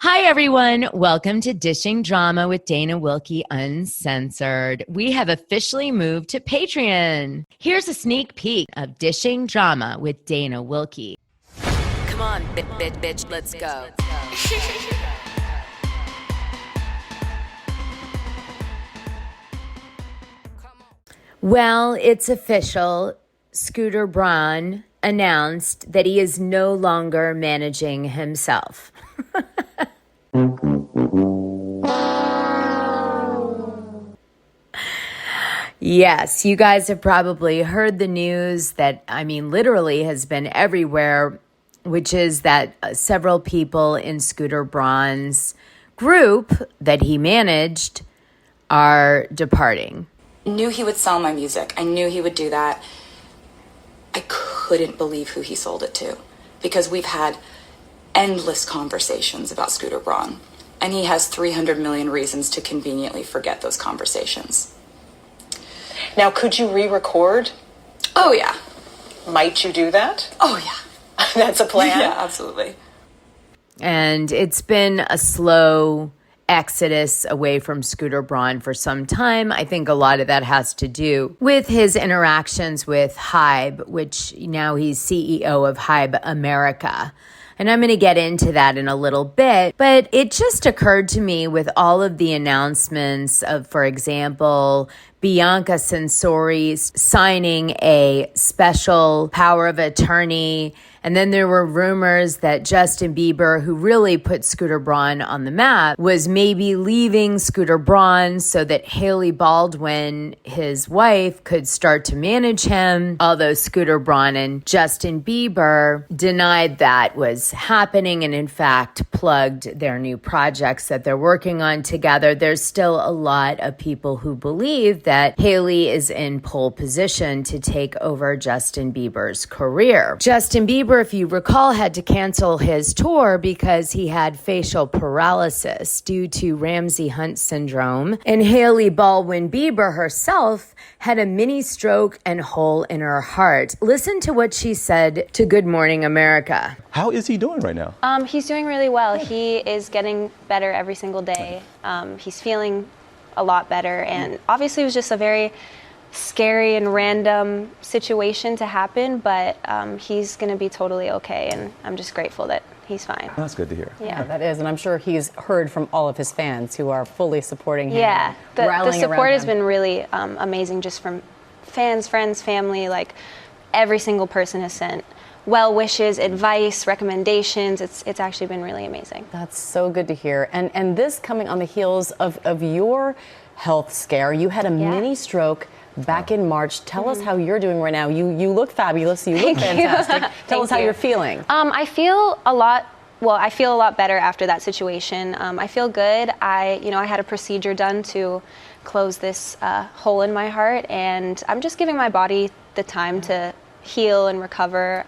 Hi, everyone. Welcome to Dishing Drama with Dana Wilkie Uncensored. We have officially moved to Patreon. Here's a sneak peek of Dishing Drama with Dana Wilkie. Come on, bitch, let's go. Well, it's official. Scooter Braun announced that he is no longer managing himself. Yes, you guys have probably heard the news that, literally has been everywhere, which is that several people in Scooter Braun's group that he managed are departing. I knew he would sell my music. I knew he would do that. I couldn't believe who he sold it to because we've had endless conversations about Scooter Braun, and he has 300 million reasons to conveniently forget those conversations. Now, could you re-record? Oh, yeah. Might you do that? Oh, yeah. That's a plan? Yeah, absolutely. And it's been a slow exodus away from Scooter Braun for some time. I think a lot of that has to do with his interactions with Hybe, which now he's CEO of Hybe America. And I'm going to get into that in a little bit. But it just occurred to me with all of the announcements of, for example, Bianca Censori signing a special power of attorney. And then there were rumors that Justin Bieber, who really put Scooter Braun on the map, was maybe leaving Scooter Braun so that Hailey Baldwin, his wife, could start to manage him. Although Scooter Braun and Justin Bieber denied that was happening and in fact plugged their new projects that they're working on together. There's still a lot of people who believe that Hailey is in pole position to take over Justin Bieber's career. Justin Bieber, if you recall, had to cancel his tour because he had facial paralysis due to Ramsay Hunt syndrome. And Hailey Baldwin Bieber herself had a mini stroke and hole in her heart. Listen to what she said to Good Morning America. How is he doing right now? He's doing really well. He is getting better every single day. He's feeling a lot better. And obviously it was just a very scary and random situation to happen, but he's going to be totally okay, and I'm just grateful that he's fine. That's good to hear. Yeah, that is, and I'm sure he's heard from all of his fans who are fully supporting him. Yeah, the support has him. been really amazing, just from fans, friends, family. Like every single person has sent well wishes, advice, recommendations. It's actually been really amazing. That's so good to hear. And this coming on the heels of your health scare. You had a mini stroke back in March. Tell us how you're doing right now. You look fabulous. You look fantastic. Tell us how you're feeling. I feel a lot. Well, I feel a lot better after that situation. I feel good. I had a procedure done to close this hole in my heart, and I'm just giving my body the time to heal and recover.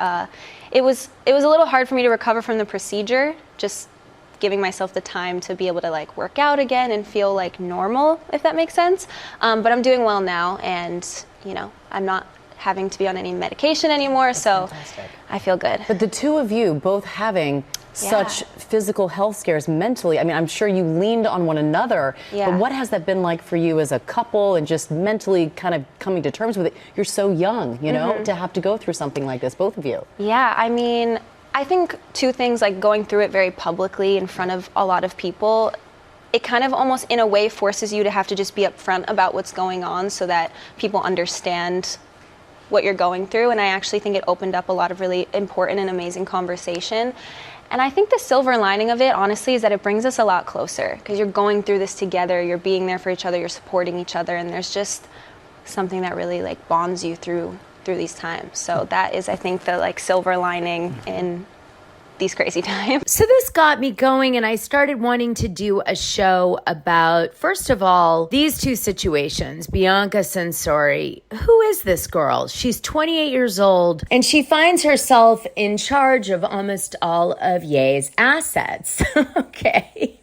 It was a little hard for me to recover from the procedure. Just giving myself the time to be able to like work out again and feel like normal, if that makes sense. But I'm doing well now, and I'm not having to be on any medication anymore. That's so fantastic. I feel good. But the two of you both having such physical health scares mentally, I mean, I'm sure you leaned on one another, but what has that been like for you as a couple and just mentally kind of coming to terms with it? You're so young, to have to go through something like this, both of you. Yeah, I mean, I think two things, like going through it very publicly in front of a lot of people, it kind of almost in a way forces you to have to just be upfront about what's going on so that people understand what you're going through. And I actually think it opened up a lot of really important and amazing conversation. And I think the silver lining of it, honestly, is that it brings us a lot closer because you're going through this together, you're being there for each other, you're supporting each other, and there's just something that really like bonds you through these times. So that is, I think, the like silver lining in these crazy times. So this got me going, and I started wanting to do a show about, first of all, these two situations. Bianca Censori. Who is this girl? She's 28 years old, and she finds herself in charge of almost all of Ye's assets. Okay.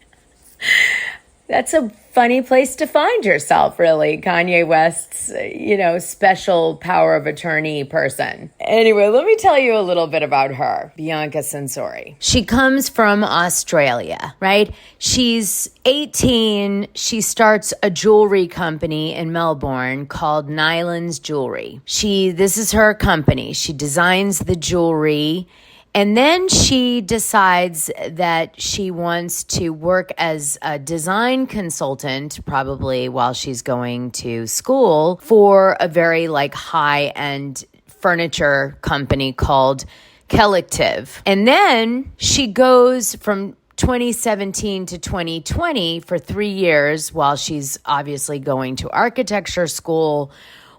That's a funny place to find yourself, really. Kanye West's, special power of attorney person. Anyway, let me tell you a little bit about her, Bianca Censori. She comes from Australia, right? She's 18. She starts a jewelry company in Melbourne called Nyland's Jewelry. This is her company. She designs the jewelry. And then she decides that she wants to work as a design consultant, probably while she's going to school, for a very high-end furniture company called Collective. And then she goes from 2017 to 2020 for 3 years while she's obviously going to architecture school,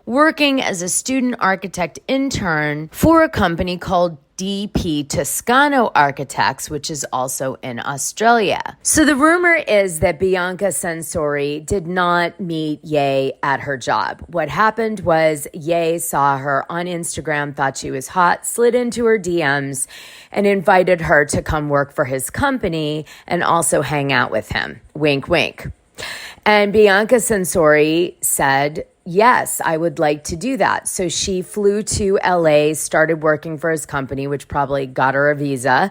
working as a student architect intern for a company called DP Toscano Architects, which is also in Australia. So the rumor is that Bianca Censori did not meet Ye at her job. What happened was Ye saw her on Instagram, thought she was hot, slid into her DMs, and invited her to come work for his company and also hang out with him. Wink, wink. And Bianca Censori said, yes, I would like to do that. So she flew to LA, started working for his company, which probably got her a visa.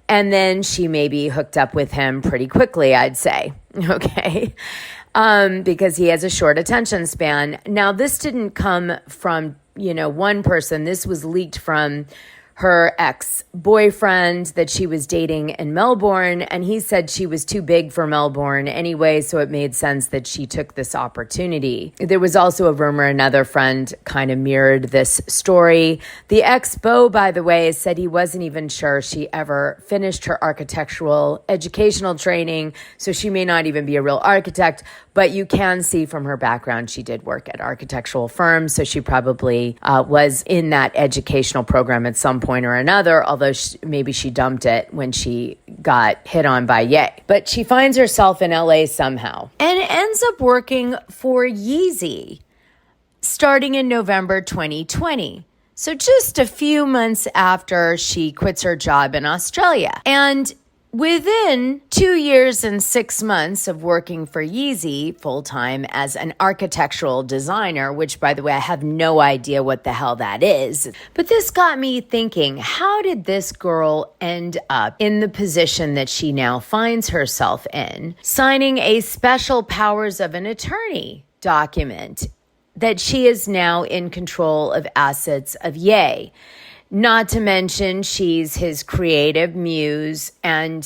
And then she maybe hooked up with him pretty quickly, I'd say. Okay. Because he has a short attention span. Now, this didn't come from, one person. This was leaked from her ex-boyfriend that she was dating in Melbourne, and he said she was too big for Melbourne anyway, so it made sense that she took this opportunity. There was also a rumor another friend kind of mirrored this story. The ex-beau, by the way, said he wasn't even sure she ever finished her architectural educational training, so she may not even be a real architect, but you can see from her background she did work at architectural firms, so she probably was in that educational program at some point or another, although maybe she dumped it when she got hit on by Ye. But she finds herself in LA somehow and ends up working for Yeezy starting in November 2020. So just a few months after she quits her job in Australia. And within 2 years and 6 months of working for Yeezy full-time as an architectural designer, which, by the way, I have no idea what the hell that is. But this got me thinking, how did this girl end up in the position that she now finds herself in, signing a special powers of an attorney document that she is now in control of assets of Ye? Not to mention she's his creative muse and,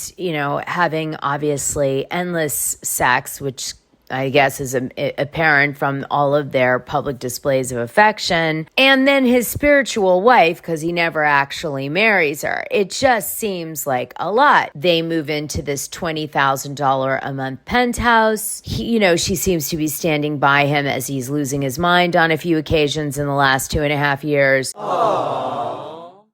having obviously endless sex, which I guess is apparent from all of their public displays of affection. And then his spiritual wife, because he never actually marries her. It just seems like a lot. They move into this $20,000 a month penthouse. She seems to be standing by him as he's losing his mind on a few occasions in the last 2.5 years. Aww.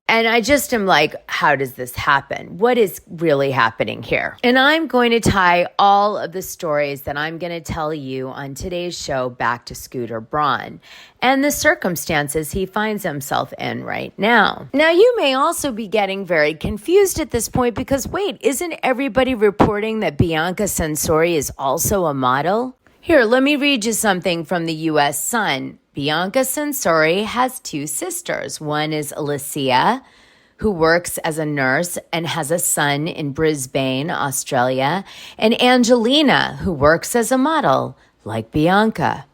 And I just am like, how does this happen? What is really happening here? And I'm going to tie all of the stories that I'm going to tell you on today's show back to Scooter Braun and the circumstances he finds himself in right now. Now, you may also be getting very confused at this point because, wait, isn't everybody reporting that Bianca Censori is also a model? Here, let me read you something from the U.S. Sun. Bianca Censori has 2 sisters. One is Alicia, who works as a nurse and has a son in Brisbane, Australia, and Angelina, who works as a model, like Bianca.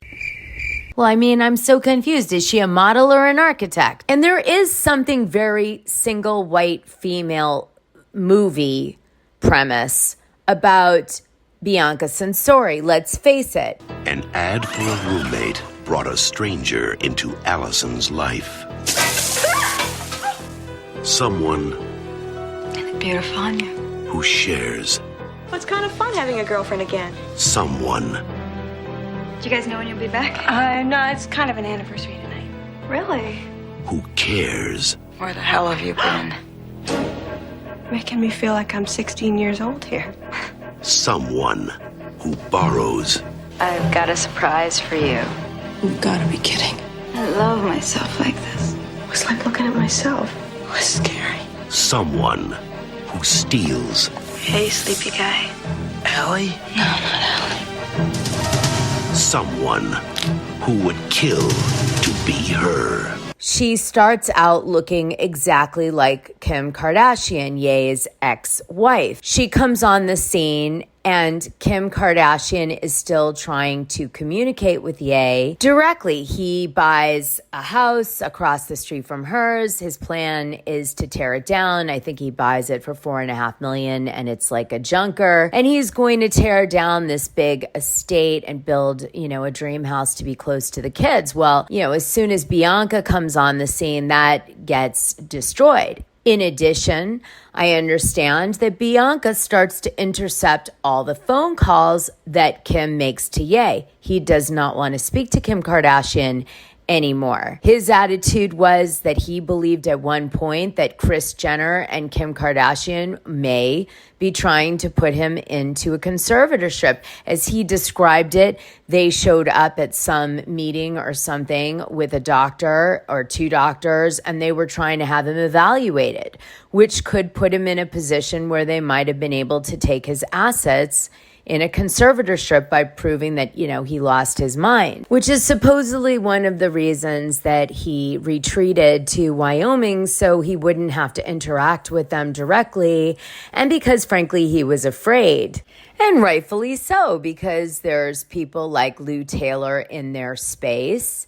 Well, I'm so confused. Is she a model or an architect? And there is something very single white female movie premise about Bianca Censori, let's face it. An ad for a roommate brought a stranger into Allison's life. Someone beautiful on you. Who shares. Well, it's kind of fun having a girlfriend again. Someone. Do you guys know when you'll be back? No, it's kind of an anniversary tonight. Really? Who cares. Where the hell have you been? Making me feel like I'm 16 years old here. Someone who borrows. I've got a surprise for you. You've got to be kidding. I love myself like this. It was like looking at myself. It was scary. Someone who steals. Hey, sleepy guy. Allie? No, not Allie. someone who would kill to be her. She starts out looking exactly like Kim Kardashian, Ye's ex-wife. She comes on the scene and Kim Kardashian is still trying to communicate with Ye directly. He buys a house across the street from hers. His plan is to tear it down. I think he buys it for $4.5 million and it's like a junker. And he's going to tear down this big estate and build, a dream house to be close to the kids. Well, as soon as Bianca comes on the scene, that gets destroyed. In addition, I understand that Bianca starts to intercept all the phone calls that Kim makes to Ye. He does not want to speak to Kim Kardashian anymore. His attitude was that he believed at one point that Kris Jenner and Kim Kardashian may be trying to put him into a conservatorship. As he described it, they showed up at some meeting or something with a doctor or two doctors, and they were trying to have him evaluated, which could put him in a position where they might have been able to take his assets in a conservatorship by proving that, he lost his mind, which is supposedly one of the reasons that he retreated to Wyoming so he wouldn't have to interact with them directly, and because, frankly, he was afraid. And rightfully so, because there's people like Lou Taylor in their space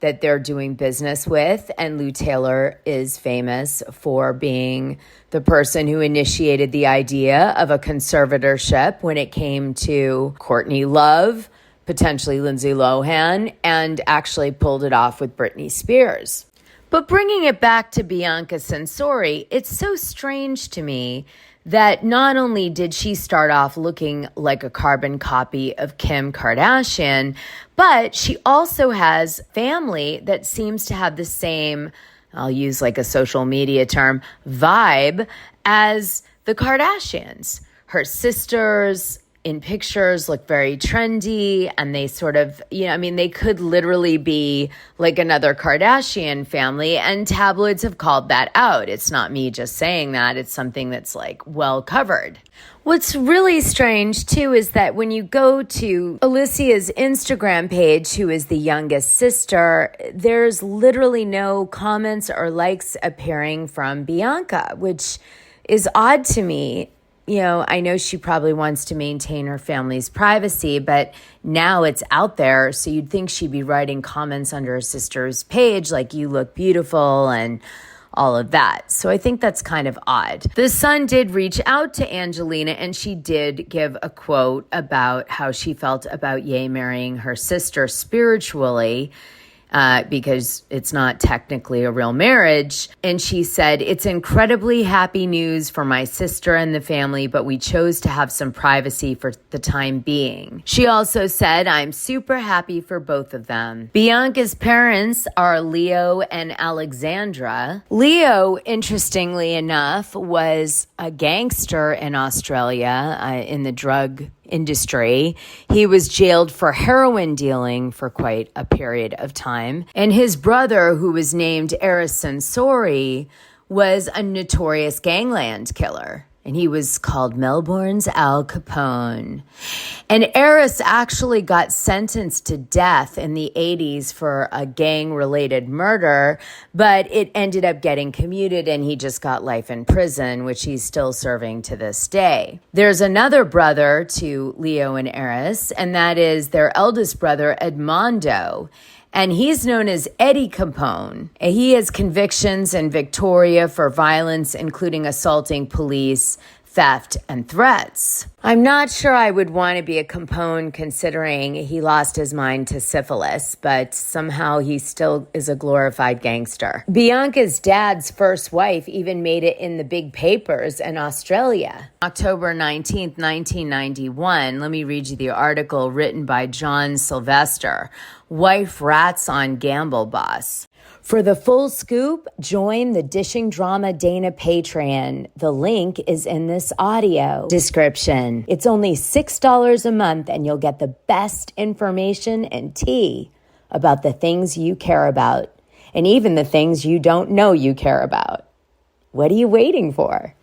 that they're doing business with. And Lou Taylor is famous for being the person who initiated the idea of a conservatorship when it came to Courtney Love, potentially Lindsay Lohan, and actually pulled it off with Britney Spears. But bringing it back to Bianca Censori, it's so strange to me that not only did she start off looking like a carbon copy of Kim Kardashian, but she also has family that seems to have the same, I'll use like a social media term, vibe as the Kardashians. Her sisters in pictures look very trendy, and they sort of, they could literally be like another Kardashian family, and tabloids have called that out. It's not me just saying that. It's something that's like well covered. What's really strange too is that when you go to Alicia's Instagram page, who is the youngest sister, there's literally no comments or likes appearing from Bianca, which is odd to me. I know she probably wants to maintain her family's privacy, but now it's out there, so you'd think she'd be writing comments under her sister's page like, you look beautiful and all of that. So I think that's kind of odd. The Sun did reach out to Angelina, and she did give a quote about how she felt about Ye marrying her sister spiritually, because it's not technically a real marriage. And she said, "It's incredibly happy news for my sister and the family, but we chose to have some privacy for the time being." She also said, "I'm super happy for both of them." Bianca's parents are Leo and Alexandra. Leo, interestingly enough, was a gangster in Australia, in the drug industry. He was jailed for heroin dealing for quite a period of time. And his brother, who was named Censori, was a notorious gangland killer. And he was called Melbourne's Al Capone. And Eris actually got sentenced to death in the 80s for a gang-related murder, but it ended up getting commuted and he just got life in prison, which he's still serving to this day. There's another brother to Leo and Eris, and that is their eldest brother, Edmondo. And he's known as Eddie Capone. He has convictions in Victoria for violence, including assaulting police, theft, and threats. I'm not sure I would want to be a Capone considering he lost his mind to syphilis, but somehow he still is a glorified gangster. Bianca's dad's first wife even made it in the big papers in Australia. October 19th, 1991, let me read you the article written by John Sylvester. Wife rats on Gamble Boss. For the full scoop, join the Dishing Drama Dana Patreon. The link is in this audio description. It's only $6 a month and you'll get the best information and tea about the things you care about and even the things you don't know you care about. What are you waiting for?